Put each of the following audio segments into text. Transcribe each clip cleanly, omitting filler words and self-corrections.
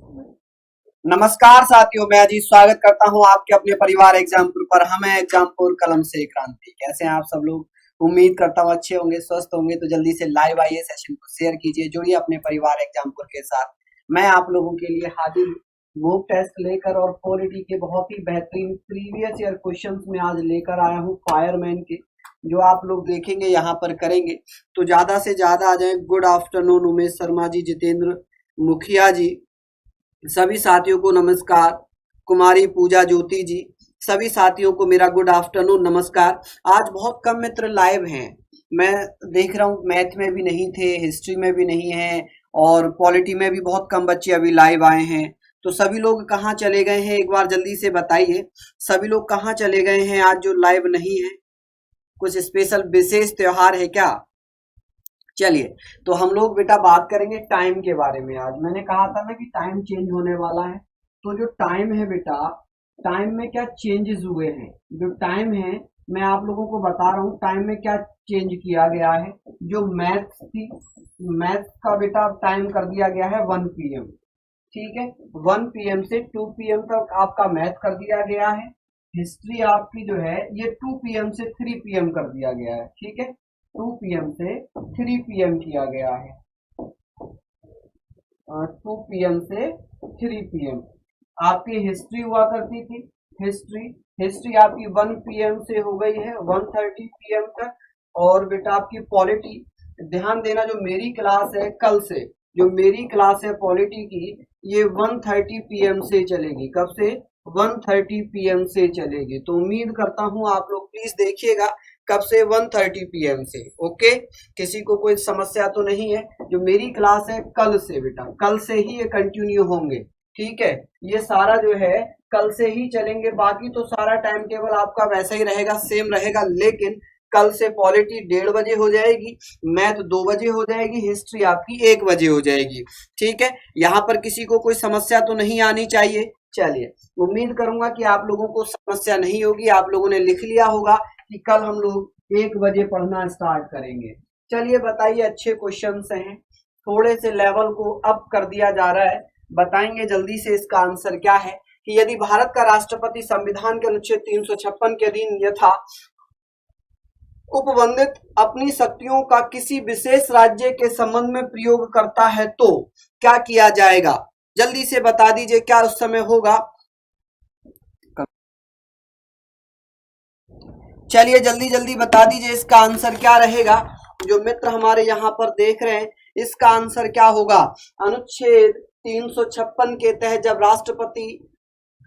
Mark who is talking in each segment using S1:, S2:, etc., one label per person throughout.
S1: नमस्कार साथियों, मैं अजीत स्वागत करता हूं आपके अपने परिवार एग्जामपुर पर। हम हैं एग्जामपुर कलम से क्रांति। कैसे हैं आप सब लोग? उम्मीद करता हूं अच्छे होंगे, स्वस्थ होंगे। तो जल्दी से लाइव आइए, सेशन को शेयर कीजिए, जुड़िए अपने परिवार एग्जामपुर के साथ। मैं आप लोगों के लिए हाजिर मॉक टेस्ट लेकर और पॉलिटी के बहुत ही बेहतरीन प्रीवियस ईयर क्वेश्चंस में आज लेकर आया हूं फायरमैन के, जो आप लोग देखेंगे यहाँ पर करेंगे। तो ज्यादा से ज्यादा आ जाए। गुड आफ्टरनून उमेश शर्मा जी, जितेंद्र मुखिया जी, सभी साथियों को नमस्कार। कुमारी पूजा ज्योति जी, सभी साथियों को मेरा गुड आफ्टरनून, नमस्कार। आज बहुत कम मित्र लाइव हैं। मैं देख रहा हूँ मैथ में भी नहीं थे, हिस्ट्री में भी नहीं है, और पॉलिटी में भी बहुत कम बच्चे अभी लाइव आए हैं। तो सभी लोग कहाँ चले गए हैं, एक बार जल्दी से बताइए। सभी लोग कहाँ चले गए हैं आज जो लाइव नहीं है? कुछ स्पेशल विशेष त्योहार है क्या? चलिए, तो हम लोग बेटा बात करेंगे टाइम के बारे में। आज मैंने कहा था ना कि टाइम चेंज होने वाला है। तो जो टाइम है बेटा, टाइम में क्या चेंजेस हुए हैं? जो टाइम है, मैं आप लोगों को बता रहा हूँ टाइम में क्या चेंज किया गया है। जो मैथ्स थी, मैथ्स का बेटा टाइम कर दिया गया है 1 PM। ठीक है, 1 PM से 2 PM तक आपका मैथ कर दिया गया है। हिस्ट्री आपकी जो है ये 2 PM से 3 PM कर दिया गया है। ठीक है, 2 PM से 3 PM किया गया है। 2 PM से 3 PM आपकी हिस्ट्री हुआ करती थी। हिस्ट्री हिस्ट्री आपकी 1 PM से हो गई है 1:30 PM तक। और बेटा आपकी पॉलिटी, ध्यान देना, जो मेरी क्लास है कल से, जो मेरी क्लास है पॉलिटी की, ये 1:30 PM से चलेगी। कब से? 1:30 PM से चलेगी। तो उम्मीद करता हूं आप लोग प्लीज देखिएगा। कब से? 1:30 PM से। ओके, किसी को कोई समस्या तो नहीं है? जो मेरी क्लास है कल से बेटा, कल से ही ये कंटिन्यू होंगे। ठीक है, ये सारा जो है कल से ही चलेंगे। बाकी तो सारा टाइम टेबल आपका वैसा ही रहेगा, सेम रहेगा। लेकिन कल से पॉलिटी 1:30 बजे हो जाएगी, मैथ 2 बजे हो जाएगी, हिस्ट्री आपकी 1 बजे हो जाएगी। ठीक है, यहाँ पर किसी को कोई समस्या तो नहीं आनी चाहिए। चलिए, उम्मीद करूंगा कि आप लोगों को समस्या नहीं होगी। आप लोगों ने लिख लिया होगा कि कल हम लोग 1 बजे पढ़ना स्टार्ट करेंगे। चलिए बताइए, अच्छे क्वेश्चन हैं, थोड़े से लेवल को अप कर दिया जा रहा है। बताएंगे जल्दी से इसका आंसर क्या है कि यदि भारत का राष्ट्रपति संविधान के अनुच्छेद 356 के अधीन यथा उपबंधित अपनी शक्तियों का किसी विशेष राज्य के संबंध में प्रयोग करता है तो क्या किया जाएगा? जल्दी से बता दीजिए क्या उस समय होगा। चलिए जल्दी जल्दी बता दीजिए इसका आंसर क्या रहेगा। जो मित्र हमारे यहाँ पर देख रहे हैं, इसका आंसर क्या होगा? अनुच्छेद 356 के तहत जब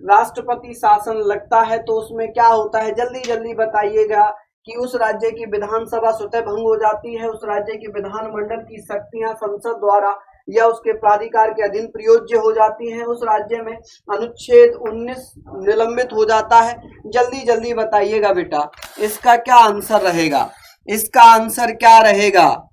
S1: राष्ट्रपति शासन लगता है तो उसमें क्या होता है? जल्दी जल्दी बताइएगा कि उस राज्य की विधानसभा स्वतः भंग हो जाती है, उस राज्य की विधानमंडल की शक्तियां संसद द्वारा या उसके प्राधिकार के अधीन प्रयोज्य हो जाती हैं, उस राज्य में अनुच्छेद 19 निलंबित हो जाता है। जल्दी जल्दी बताइएगा बेटा, इसका क्या आंसर रहेगा? इसका आंसर क्या रहेगा?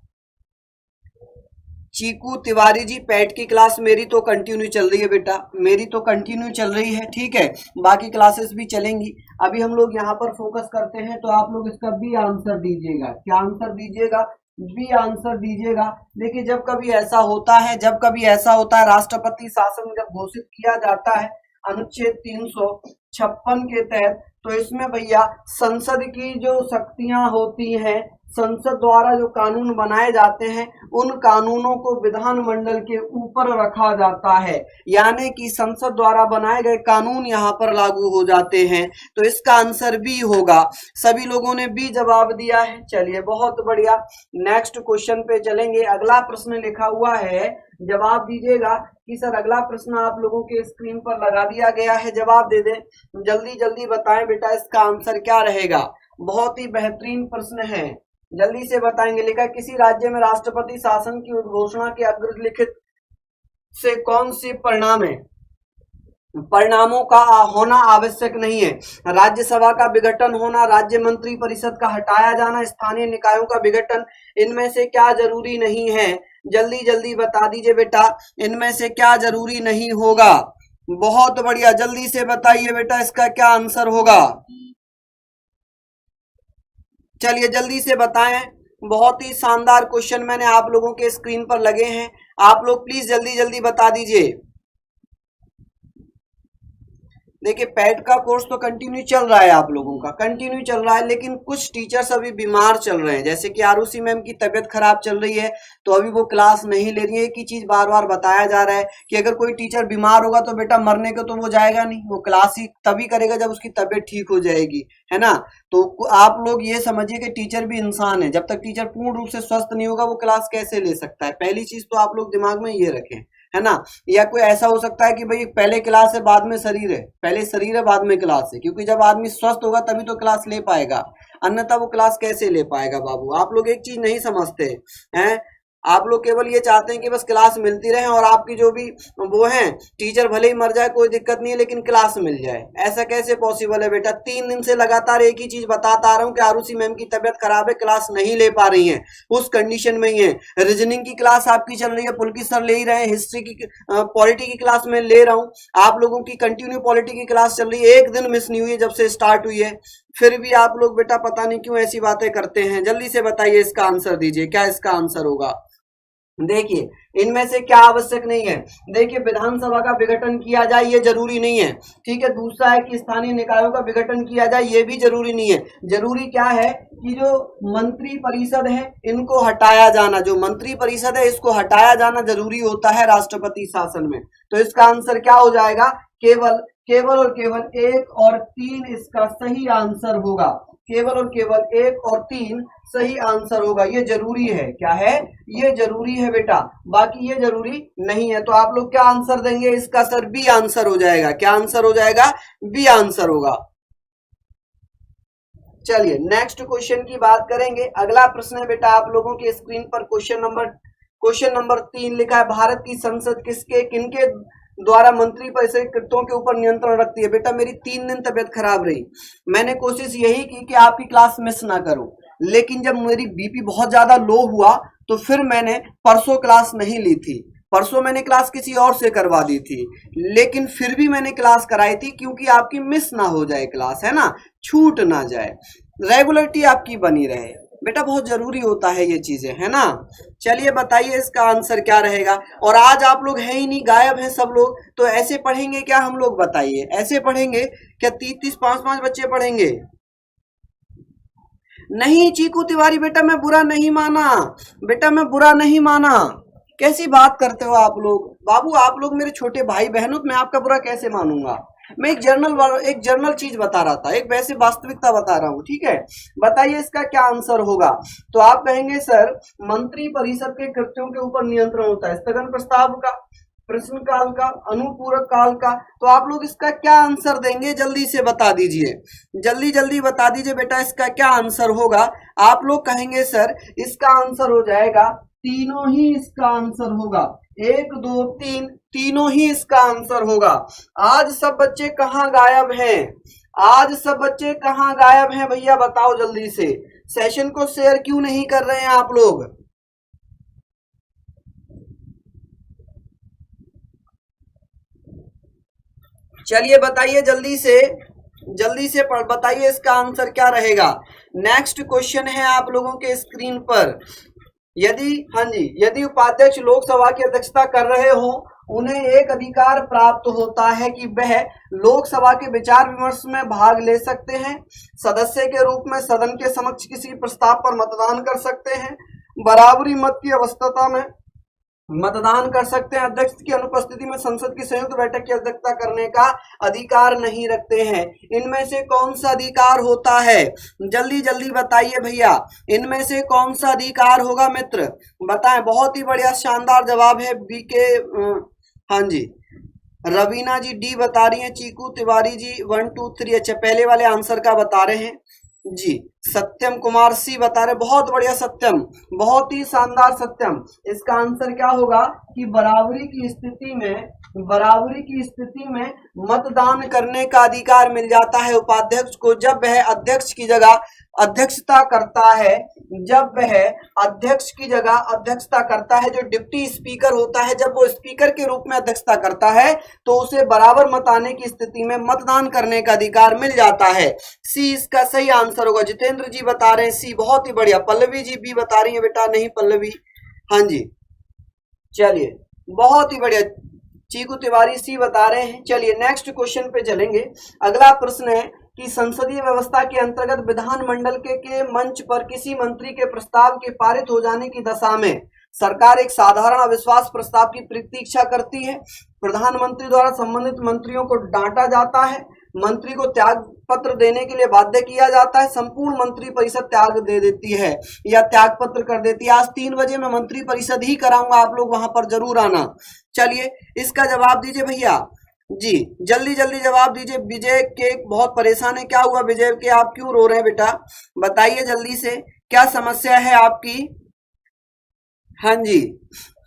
S1: चीकू तिवारी जी, पैट की क्लास मेरी तो कंटिन्यू चल रही है बेटा, मेरी तो कंटिन्यू चल रही है। ठीक है, बाकी क्लासेस भी चलेंगी। अभी हम लोग यहाँ पर फोकस करते हैं, तो आप लोग इसका बी आंसर दीजिएगा। क्या आंसर दीजिएगा? बी आंसर दीजिएगा। देखिए, जब कभी ऐसा होता है, राष्ट्रपति शासन जब घोषित किया जाता है अनुच्छेद 356 के तहत, तो इसमें भैया संसद की जो शक्तियां होती हैं, संसद द्वारा जो कानून बनाए जाते हैं, उन कानूनों को विधानमंडल के ऊपर रखा जाता है। यानी कि संसद द्वारा बनाए गए कानून यहाँ पर लागू हो जाते हैं। तो इसका आंसर बी होगा। सभी लोगों ने बी जवाब दिया है। चलिए, बहुत बढ़िया। नेक्स्ट क्वेश्चन पे चलेंगे। अगला प्रश्न लिखा हुआ है, जवाब दीजिएगा कि सर अगला प्रश्न आप लोगों के स्क्रीन पर लगा दिया गया है, जवाब दे दें। जल्दी जल्दी बताएं बेटा, इसका आंसर क्या रहेगा? बहुत ही बेहतरीन प्रश्न है, जल्दी से बताएंगे। लिखा, किसी राज्य में राष्ट्रपति शासन की उद्घोषणा के अग्रलिखित से कौन सी परिणाम है? परिणामों का होना आवश्यक नहीं है। राज्यसभा का विघटन होना, राज्य मंत्री परिषद का हटाया जाना, स्थानीय निकायों का विघटन, इनमें से क्या जरूरी नहीं है? जल्दी जल्दी बता दीजिए बेटा, इनमें से क्या जरूरी नहीं होगा? बहुत बढ़िया, जल्दी से बताइए बेटा, इसका क्या आंसर होगा? चलिए जल्दी से बताएं। बहुत ही शानदार क्वेश्चन मैंने आप लोगों के स्क्रीन पर लगे हैं, आप लोग प्लीज जल्दी जल्दी बता दीजिए। देखिए पैट का कोर्स तो कंटिन्यू चल रहा है, आप लोगों का कंटिन्यू चल रहा है, लेकिन कुछ टीचर्स अभी बीमार चल रहे हैं, जैसे कि आरुषि मैम की तबीयत खराब चल रही है तो अभी वो क्लास नहीं ले रही है। एक ही चीज बार बार बताया जा रहा है कि अगर कोई टीचर बीमार होगा तो बेटा मरने को तो वो जाएगा नहीं, वो क्लास ही तभी करेगा जब उसकी तबीयत ठीक हो जाएगी, है ना। तो आप लोग ये समझिए कि टीचर भी इंसान है, जब तक टीचर पूर्ण रूप से स्वस्थ नहीं होगा वो क्लास कैसे ले सकता है। पहली चीज तो आप लोग दिमाग में ये रखें, है ना। या कोई ऐसा हो सकता है कि भाई पहले क्लास है बाद में शरीर है, पहले शरीर है बाद में क्लास है, क्योंकि जब आदमी स्वस्थ होगा तभी तो क्लास ले पाएगा, अन्यथा वो क्लास कैसे ले पाएगा। बाबू आप लोग एक चीज नहीं समझते हैं, आप लोग केवल ये चाहते हैं कि बस क्लास मिलती रहे और आपकी जो भी वो है टीचर भले ही मर जाए कोई दिक्कत नहीं है लेकिन क्लास मिल जाए। ऐसा कैसे पॉसिबल है बेटा। 3 दिन से लगातार एक ही चीज बताता आ रहा हूँ कि आरुषि मैम की तबीयत खराब है, क्लास नहीं ले पा रही है, उस कंडीशन में ही है। रीजनिंग की क्लास आपकी चल रही है, पुलकित सर ले ही रहे हैं, हिस्ट्री की पॉलिटी की क्लास में ले रहा हूँ, आप लोगों की कंटिन्यू पॉलिटी की क्लास चल रही है, एक दिन मिस नहीं हुई है जब से स्टार्ट हुई है, फिर भी आप लोग बेटा पता नहीं क्यों ऐसी बातें करते हैं। जल्दी से बताइए, इसका आंसर दीजिए, क्या इसका आंसर होगा। देखिए इनमें से क्या आवश्यक नहीं है। देखिए विधानसभा का विघटन किया जाए ये जरूरी नहीं है, ठीक है। दूसरा है कि स्थानीय निकायों का विघटन किया जाए ये भी जरूरी नहीं है। जरूरी क्या है कि जो मंत्री परिषद है इनको हटाया जाना, जो मंत्री परिषद है इसको हटाया जाना जरूरी होता है राष्ट्रपति शासन में। तो इसका आंसर क्या हो जाएगा, केवल केवल और केवल 1 और 3 इसका सही आंसर होगा। केवल और केवल 1 और 3 सही आंसर होगा। ये जरूरी है, क्या है, ये जरूरी है बेटा, बाकी ये जरूरी नहीं है। तो आप लोग क्या आंसर देंगे, इसका सर बी आंसर हो जाएगा। क्या आंसर हो जाएगा, बी आंसर होगा। चलिए नेक्स्ट क्वेश्चन की बात करेंगे। अगला प्रश्न है बेटा आप लोगों की स्क्रीन पर क्वेश्चन नंबर 3 लिखा है, भारत की संसद किनके द्वारा मंत्री परिषद कृत्यों के ऊपर नियंत्रण रखती है। बेटा मेरी 3 दिन तबियत खराब रही, मैंने कोशिश यही की कि आपकी क्लास मिस ना करूं, लेकिन जब मेरी बीपी बहुत ज्यादा लो हुआ तो फिर मैंने परसों क्लास नहीं ली थी, परसों मैंने क्लास किसी और से करवा दी थी, लेकिन फिर भी मैंने क्लास कराई थी क्योंकि आपकी मिस ना हो जाए क्लास, है ना, छूट ना जाए, रेगुलरिटी आपकी बनी रहे। बेटा बहुत जरूरी होता है ये चीजें, है ना। चलिए बताइए इसका आंसर क्या रहेगा। और आज आप लोग हैं ही नहीं, गायब हैं सब लोग, तो ऐसे पढ़ेंगे क्या हम लोग, बताइए ऐसे पढ़ेंगे क्या, 30-30 5-5 बच्चे पढ़ेंगे। नहीं चीकू तिवारी बेटा मैं बुरा नहीं माना, बेटा मैं बुरा नहीं माना, कैसी बात करते हो आप लोग। बाबू आप लोग मेरे छोटे भाई बहन हो तो मैं आपका बुरा कैसे मानूंगा। मैं एक जर्नल चीज बता रहा था, एक वैसे वास्तविकता बता रहा हूँ, ठीक है। बताइए इसका क्या आंसर होगा। तो आप कहेंगे सर मंत्री परिषद के कृत्यों के ऊपर नियंत्रण होता है, स्थगन प्रस्ताव का, प्रश्न काल का, अनुपूरक काल का। तो आप लोग इसका क्या आंसर देंगे, जल्दी से बता दीजिए, जल्दी जल्दी बता दीजिए बेटा इसका क्या आंसर होगा। आप लोग कहेंगे सर इसका आंसर हो जाएगा, तीनों ही इसका आंसर होगा, 1 2 3 तीनों ही इसका आंसर होगा। आज सब बच्चे कहाँ गायब हैं, आज सब बच्चे कहाँ गायब हैं भैया बताओ जल्दी से। सेशन को शेयर क्यों नहीं कर रहे हैं आप लोग। चलिए बताइए जल्दी से बताइए इसका आंसर क्या रहेगा। नेक्स्ट क्वेश्चन है आप लोगों के स्क्रीन पर, यदि उपाध्यक्ष लोकसभा की अध्यक्षता कर रहे हो उन्हें एक अधिकार प्राप्त होता है कि वह लोकसभा के विचार विमर्श में भाग ले सकते हैं, सदस्य के रूप में सदन के समक्ष किसी प्रस्ताव पर मतदान कर सकते हैं, बराबरी मत की अवस्था में मतदान कर सकते हैं, अध्यक्ष की अनुपस्थिति में संसद की संयुक्त बैठक की अध्यक्षता करने का अधिकार नहीं रखते हैं। इनमें से कौन सा अधिकार होता है, जल्दी जल्दी बताइए भैया, इनमें से कौन सा अधिकार होगा मित्र, बताएं। बहुत ही बढ़िया शानदार जवाब है बीके, हाँ जी रवीना जी डी बता रही हैं, चीकू तिवारी जी 1 2 3, अच्छा पहले वाले आंसर का बता रहे हैं जी। सत्यम कुमार सी बता रहे, बहुत बढ़िया सत्यम, बहुत ही शानदार सत्यम। इसका आंसर क्या होगा कि बराबरी की स्थिति में मतदान करने का अधिकार मिल जाता है उपाध्यक्ष को जब वह अध्यक्ष की जगह अध्यक्षता करता है, जब वह अध्यक्ष की जगह अध्यक्षता करता है। जो डिप्टी स्पीकर होता है जब वो स्पीकर के रूप में अध्यक्षता करता है तो उसे बराबर मत आने की स्थिति में मतदान करने का अधिकार मिल जाता है। सी इसका सही आंसर होगा। जितेंद्र जी बता रहे हैं सी, बहुत ही बढ़िया। पल्लवी जी बी बता रही है बेटा, नहीं पल्लवी, हाँ जी चलिए बहुत ही बढ़िया। चीकू तिवारी सी बता रहे हैं। चलिए नेक्स्ट क्वेश्चन पे चलेंगे। अगला प्रश्न है कि संसदीय व्यवस्था के अंतर्गत विधानमंडल के मंच पर किसी मंत्री के प्रस्ताव के पारित हो जाने की दशा में सरकार एक साधारण अविश्वास प्रस्ताव की प्रतीक्षा करती है। प्रधानमंत्री द्वारा संबंधित मंत्रियों को डांटा जाता है, मंत्री को त्याग पत्र देने के लिए बाध्य किया जाता है, संपूर्ण मंत्री परिषद त्याग दे देती है या त्याग पत्र कर देती है। आज 3 बजे मैं मंत्री परिषद ही कराऊंगा, आप लोग वहां पर जरूर आना। चलिए इसका जवाब दीजिए भैया जी, जल्दी जल्दी जवाब दीजिए। विजय के बहुत परेशान है, क्या हुआ विजय के, आप क्यों रो रहे हैं बेटा, बताइए जल्दी से, क्या समस्या है आपकी। हाँ जी,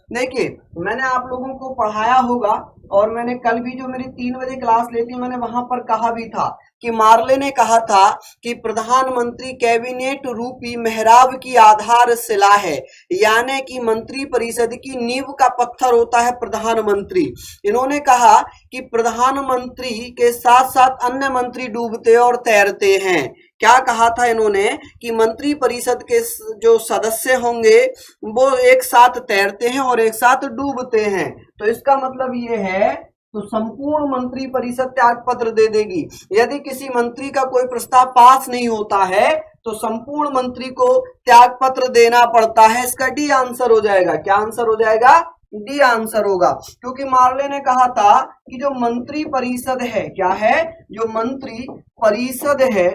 S1: देखिए मैंने आप लोगों को पढ़ाया होगा और मैंने कल भी जो मेरी 3 बजे क्लास लेती मैंने वहां पर कहा भी था कि मार्ले ने कहा था कि प्रधानमंत्री कैबिनेट रूपी मेहराब की आधारशिला है, यानी कि मंत्री परिषद की नींव का पत्थर होता है प्रधानमंत्री। इन्होंने कहा कि प्रधानमंत्री के साथ साथ अन्य मंत्री डूबते और तैरते हैं। क्या कहा था इन्होंने कि मंत्री परिषद के जो सदस्य होंगे वो एक साथ तैरते हैं और एक साथ डूबते हैं। तो इसका मतलब ये है, तो संपूर्ण मंत्री परिषद त्याग पत्र दे देगी। यदि किसी मंत्री का कोई प्रस्ताव पास नहीं होता है तो संपूर्ण मंत्री को त्याग पत्र देना पड़ता है। इसका डी आंसर हो जाएगा। क्या आंसर हो जाएगा, डी आंसर होगा, क्योंकि मार्ले ने कहा था कि जो मंत्री परिषद है, क्या है, जो मंत्री परिषद है,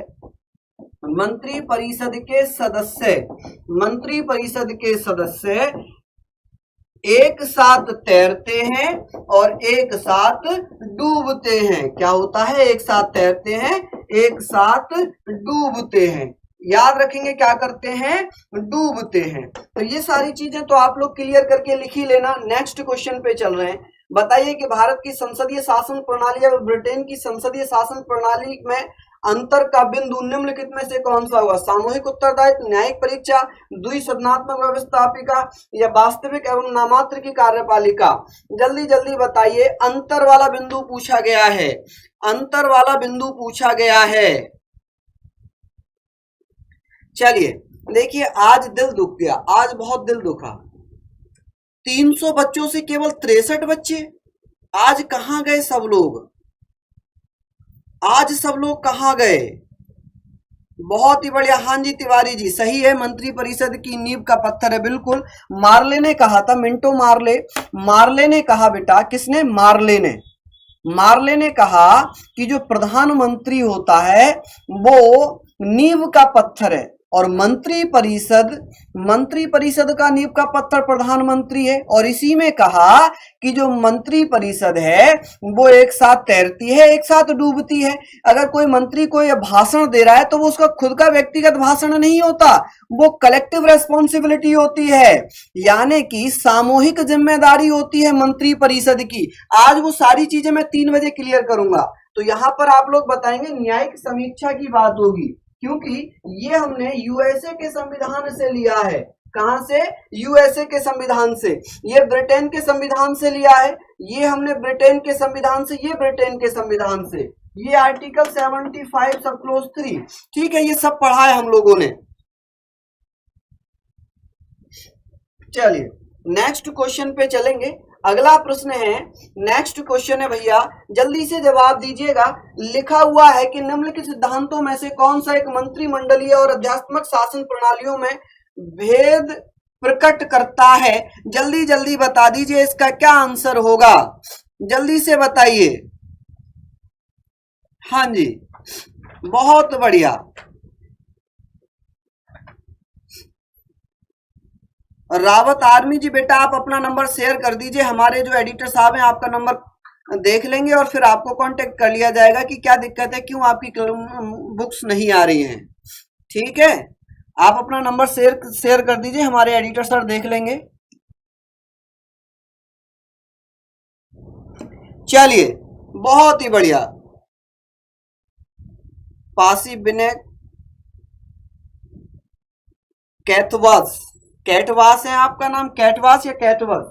S1: मंत्री परिषद के सदस्य, मंत्री परिषद के सदस्य एक साथ तैरते हैं और एक साथ डूबते हैं। क्या होता है, एक साथ तैरते हैं, एक साथ डूबते हैं। याद रखेंगे क्या करते हैं, डूबते हैं। तो ये सारी चीजें तो आप लोग क्लियर करके लिख ही लेना। नेक्स्ट क्वेश्चन पे चल रहे हैं। बताइए कि भारत की संसदीय शासन प्रणाली या ब्रिटेन की संसदीय शासन प्रणाली में अंतर का बिंदु निम्नलिखित में से कौन सा हुआ। सामूहिक उत्तरदायित्व, न्यायिक परीक्षा, द्विसदनात्मक व्यवस्थापिका या वास्तविक एवं नामात्र की कार्यपालिका। जल्दी जल्दी बताइए। अंतर वाला बिंदु पूछा गया है, अंतर वाला बिंदु पूछा गया है। चलिए देखिए, आज दिल दुख गया, आज बहुत दिल दुखा। 300 बच्चों से केवल 63 बच्चे। आज कहां गए सब लोग, आज सब लोग कहां गए। बहुत ही बढ़िया, हाँ जी तिवारी जी सही है, मंत्री परिषद की नींव का पत्थर है, बिल्कुल। मार्ले ने कहा था, मिंटो मार्ले, मार्ले ने कहा बेटा, किसने, मार्ले ने, मार्ले ने कहा कि जो प्रधानमंत्री होता है वो नींव का पत्थर है और मंत्री परिषद का नींव का पत्थर प्रधानमंत्री है। और इसी में कहा कि जो मंत्री परिषद है वो एक साथ तैरती है, एक साथ डूबती है। अगर कोई मंत्री कोई भाषण दे रहा है तो वो उसका खुद का व्यक्तिगत भाषण नहीं होता, वो कलेक्टिव रेस्पॉन्सिबिलिटी होती है, यानी कि सामूहिक जिम्मेदारी होती है मंत्री परिषद की। आज वो सारी चीजें मैं 3 बजे क्लियर करूंगा। तो यहां पर आप लोग बताएंगे न्यायिक समीक्षा की बात होगी, क्योंकि ये हमने यूएसए के संविधान से लिया है। कहां से, यूएसए के संविधान से। ये ब्रिटेन के संविधान से लिया है, ये हमने ब्रिटेन के संविधान से, ये ब्रिटेन के संविधान से, ये आर्टिकल 75 सब क्लोज 3, ठीक है, ये सब पढ़ा है हम लोगों ने। चलिए नेक्स्ट क्वेश्चन पे चलेंगे। अगला प्रश्न है, नेक्स्ट क्वेश्चन है भैया, जल्दी से जवाब दीजिएगा। लिखा हुआ है कि निम्नलिखित सिद्धांतों में से कौन सा एक मंत्रिमंडलीय और अध्यात्मक शासन प्रणालियों में भेद प्रकट करता है। जल्दी जल्दी बता दीजिए इसका क्या आंसर होगा, जल्दी से बताइए। हाँ जी बहुत बढ़िया, रावत आर्मी जी बेटा आप अपना नंबर शेयर कर दीजिए, हमारे जो एडिटर साहब हैं आपका नंबर देख लेंगे और फिर आपको कांटेक्ट कर लिया जाएगा कि क्या दिक्कत है, क्यों आपकी बुक्स नहीं आ रही हैं। ठीक है, आप अपना नंबर शेयर कर दीजिए, हमारे एडिटर सर देख लेंगे। चलिए बहुत ही बढ़िया, पासी विनय कैथवास, कैटवास है आपका नाम, कैटवास या कैटवास।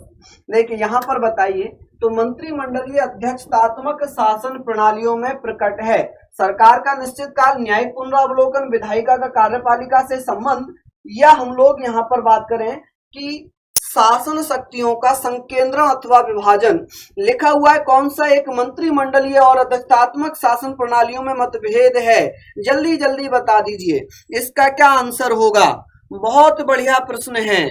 S1: देखिए यहां पर बताइए, तो मंत्रिमंडलीय अध्यक्षतात्मक शासन प्रणालियों में प्रकट है सरकार का निश्चित काल, न्यायिक पुनरावलोकन, विधायिका का कार्यपालिका से संबंध, या हम लोग यहां पर बात करें कि शासन शक्तियों का संकेंद्रण अथवा विभाजन लिखा हुआ है। कौन सा एक मंत्रिमंडलीय और अध्यक्षात्मक शासन प्रणालियों में मतभेद है? जल्दी जल्दी बता दीजिए इसका क्या आंसर होगा। बहुत बढ़िया प्रश्न है।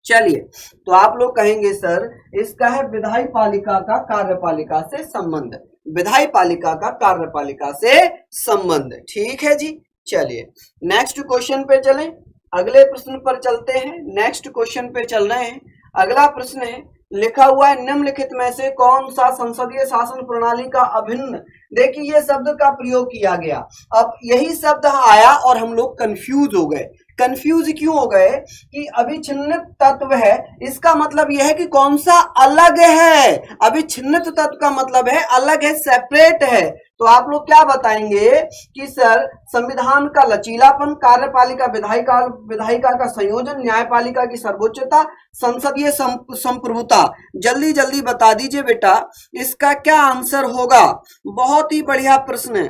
S1: चलिए तो आप लोग कहेंगे सर इसका है विधायी पालिका का कार्यपालिका से संबंध। विधायी पालिका का कार्यपालिका से संबंध, ठीक है जी। चलिए नेक्स्ट क्वेश्चन पे चलें, अगले प्रश्न पर चलते हैं। नेक्स्ट क्वेश्चन पे चल रहे हैं। अगला प्रश्न है, लिखा हुआ है निम्नलिखित में से कौन सा संसदीय शासन प्रणाली का अभिन्न, देखिए ये शब्द का प्रयोग किया गया। अब यही शब्द आया और हम लोग कंफ्यूज हो गए। कंफ्यूज क्यों हो गए कि अभिछिन्नित तत्व है, इसका मतलब यह है कि कौन सा अलग है। अभिछिन्नित तत्व का मतलब है अलग है, सेपरेट है। तो आप लोग क्या बताएंगे कि सर संविधान का लचीलापन, कार्यपालिका विधायिका का संयोजन, न्यायपालिका की सर्वोच्चता, संसदीय संप्रभुता। जल्दी जल्दी बता दीजिए बेटा इसका क्या आंसर होगा। बहुत ही बढ़िया प्रश्न है,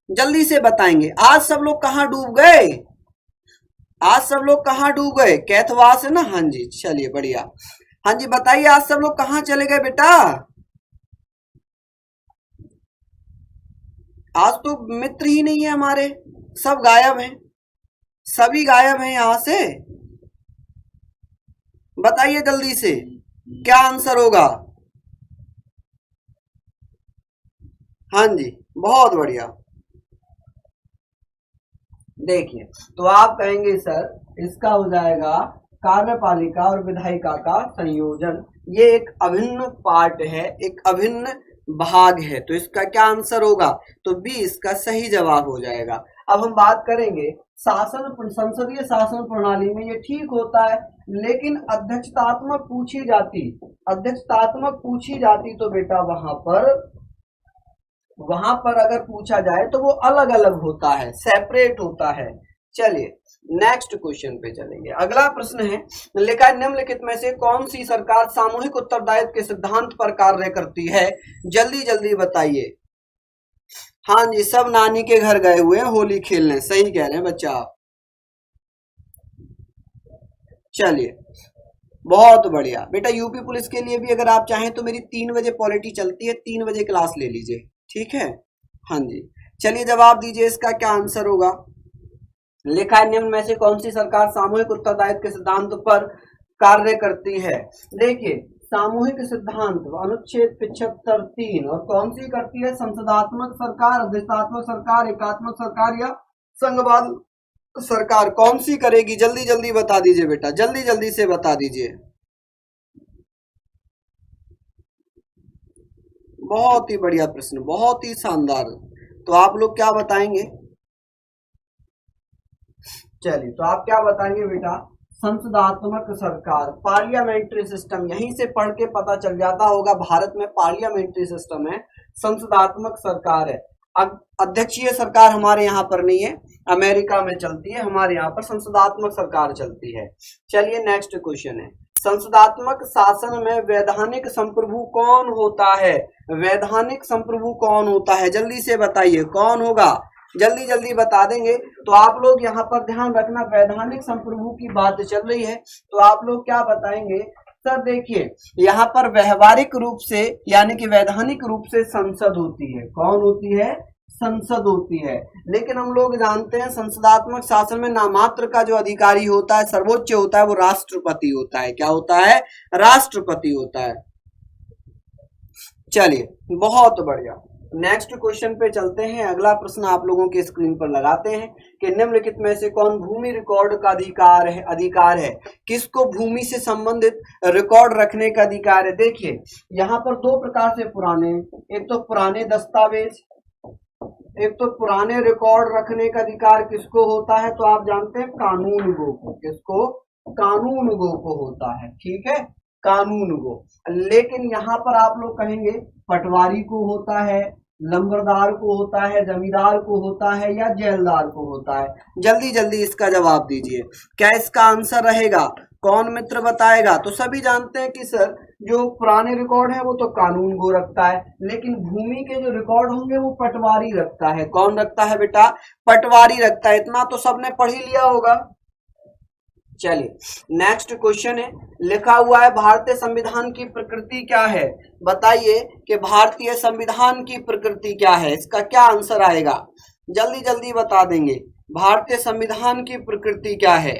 S1: जल्दी से बताएंगे। आज सब लोग कहां डूब गए? आज सब लोग कहां डूब गए? कैथवास है ना? हाँ जी, चलिए बढ़िया। हाँ जी बताइए आज सब लोग कहां चले गए बेटा? आज तो मित्र ही नहीं है हमारे, सब गायब हैं, सभी गायब हैं यहां से। बताइए जल्दी से क्या आंसर होगा। हाँ जी बहुत बढ़िया। देखिए तो आप कहेंगे सर इसका हो जाएगा कार्यपालिका और विधायिका का संयोजन। ये एक अभिन्न पार्ट है, एक अभिन्न भाग है, तो इसका क्या आंसर होगा? तो बी इसका सही जवाब हो जाएगा। अब हम बात करेंगे संसदीय शासन प्रणाली में ये ठीक होता है, लेकिन अध्यक्षतात्मक पूछी जाती तो बेटा वहां पर अगर पूछा जाए तो वो अलग अलग होता है, सेपरेट होता है। चलिए नेक्स्ट क्वेश्चन पे चलेंगे। अगला प्रश्न है, लिखा है निम्नलिखित में से कौन सी सरकार सामूहिक उत्तरदायित्व के सिद्धांत पर कार्य करती है? जल्दी जल्दी बताइए। हाँ जी सब नानी के घर गए हुए हैं होली खेलने, सही कह रहे हैं बच्चा आप। चलिए बहुत बढ़िया बेटा। यूपी पुलिस के लिए भी अगर आप चाहें तो मेरी 3 बजे पॉलिटी चलती है, 3 बजे क्लास ले लीजिए, ठीक है। हाँ जी चलिए जवाब दीजिए इसका क्या आंसर होगा। लिखा है निम्न में से कौन सी सरकार सामूहिक उत्तरदायित्व के सिद्धांत पर कार्य करती है? देखिए सामूहिक सिद्धांत अनुच्छेद 75(3) और कौन सी करती है? संसदात्मक सरकार, अध्यक्षात्मक सरकार, एकात्मक सरकार या संघवाद सरकार, कौन सी करेगी? जल्दी जल्दी बता दीजिए बेटा, जल्दी जल्दी से बता दीजिए। बहुत ही बढ़िया प्रश्न, बहुत ही शानदार। तो आप लोग क्या बताएंगे? चलिए तो आप क्या बताएंगे बेटा? संसदात्मक सरकार, पार्लियामेंट्री सिस्टम। यहीं से पढ़ के पता चल जाता होगा भारत में पार्लियामेंट्री सिस्टम है, संसदात्मक सरकार है। अध्यक्षीय सरकार हमारे यहाँ पर नहीं है, अमेरिका में चलती है, हमारे यहाँ पर संसदात्मक सरकार चलती है। चलिए नेक्स्ट क्वेश्चन है, संसदात्मक शासन में वैधानिक संप्रभु कौन होता है? वैधानिक संप्रभु कौन होता है? जल्दी से बताइए कौन होगा। जल्दी जल्दी बता देंगे तो आप लोग यहाँ पर ध्यान रखना, वैधानिक संप्रभु की बात चल रही है तो आप लोग क्या बताएंगे? सर देखिए यहाँ पर व्यवहारिक रूप से यानी कि वैधानिक रूप से संसद होती है। कौन होती है? संसद होती है। लेकिन हम लोग जानते हैं संसदात्मक शासन में नामात्र का जो अधिकारी होता है, सर्वोच्च होता है, वो राष्ट्रपति होता है। क्या होता है? राष्ट्रपति होता है। चलिए बहुत बढ़िया, नेक्स्ट क्वेश्चन पे चलते हैं। अगला प्रश्न आप लोगों के स्क्रीन पर लगाते हैं कि निम्नलिखित में से कौन भूमि रिकॉर्ड का अधिकार है? किसको भूमि से संबंधित रिकॉर्ड रखने का अधिकार है? देखिए यहाँ पर दो प्रकार से पुराने, एक तो पुराने दस्तावेज, एक तो पुराने रिकॉर्ड रखने का अधिकार किसको होता है? तो आप जानते हैं कानून गो को। किसको? कानून गो को होता है, ठीक है, कानून गो। लेकिन यहाँ पर आप लोग कहेंगे पटवारी को होता है, लंबरदार को होता है, जमींदार को होता है या जेलदार को होता है? जल्दी जल्दी इसका जवाब दीजिए। क्या इसका आंसर रहेगा? कौन मित्र बताएगा? तो सभी जानते हैं कि सर जो पुराने रिकॉर्ड है वो तो कानून गो रखता है, लेकिन भूमि के जो रिकॉर्ड होंगे वो पटवारी रखता है। कौन रखता है बेटा? पटवारी रखता है। इतना तो सबने पढ़ ही लिया होगा। चलिए नेक्स्ट क्वेश्चन है, लिखा हुआ है भारतीय संविधान की प्रकृति क्या है। बताइए कि भारतीय संविधान की प्रकृति क्या है, इसका क्या आंसर आएगा, जल्दी जल्दी बता देंगे। भारतीय संविधान की प्रकृति क्या है।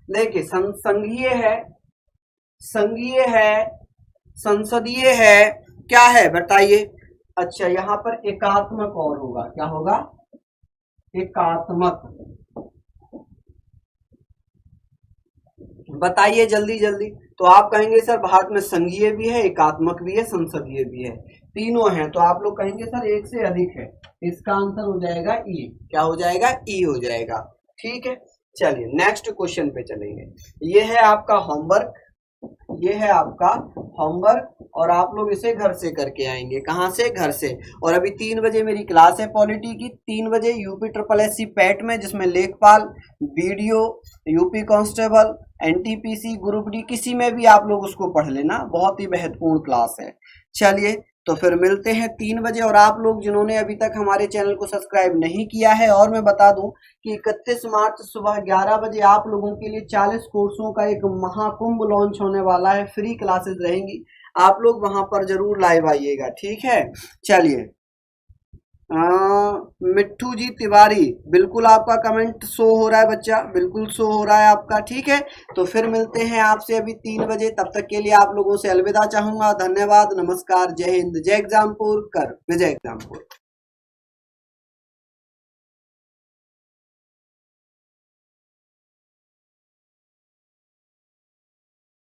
S1: देखिए संघीय है, संघीय है, संसदीय है, क्या है बताइए। अच्छा यहाँ पर एकात्मक और होगा, क्या होगा, एकात्मक। बताइए जल्दी जल्दी। तो आप कहेंगे सर भारत में संघीय भी है, एकात्मक भी है, संसदीय भी है, तीनों हैं। तो आप लोग कहेंगे सर एक से अधिक है, इसका आंसर हो जाएगा ई। क्या हो जाएगा, ई हो जाएगा। ठीक है, चलिए नेक्स्ट क्वेश्चन पे चलेंगे। ये है आपका होमवर्क, ये है आपका होमवर्क, और आप लोग इसे घर से करके आएंगे। कहाँ से, घर से। और अभी 3 बजे मेरी क्लास है पॉलिटी की, 3 बजे यूपी SSC पैट में, जिसमें लेखपाल, video, UP constable, NTPC, group D, किसी में भी आप लोग उसको पढ़ लेना, बहुत ही महत्वपूर्ण क्लास है। चलिए तो फिर मिलते हैं 3 बजे। और आप लोग जिन्होंने अभी तक हमारे चैनल को सब्सक्राइब नहीं किया है, और मैं बता दूं कि 31 मार्च सुबह 11 बजे आप लोगों के लिए 40 कोर्सों का एक महाकुंभ लॉन्च होने वाला है, फ्री क्लासेस रहेंगी, आप लोग वहां पर जरूर लाइव आइएगा। ठीक है, चलिए मिट्ठू जी तिवारी, बिल्कुल आपका कमेंट शो हो रहा है बच्चा, बिल्कुल शो हो रहा है आपका। ठीक है, तो फिर मिलते हैं आपसे अभी 3 बजे। तब तक के लिए आप लोगों से अलविदा चाहूंगा। धन्यवाद, नमस्कार, जय हिंद, जय एग्जामपुर कर, विजय एग्जामपुर।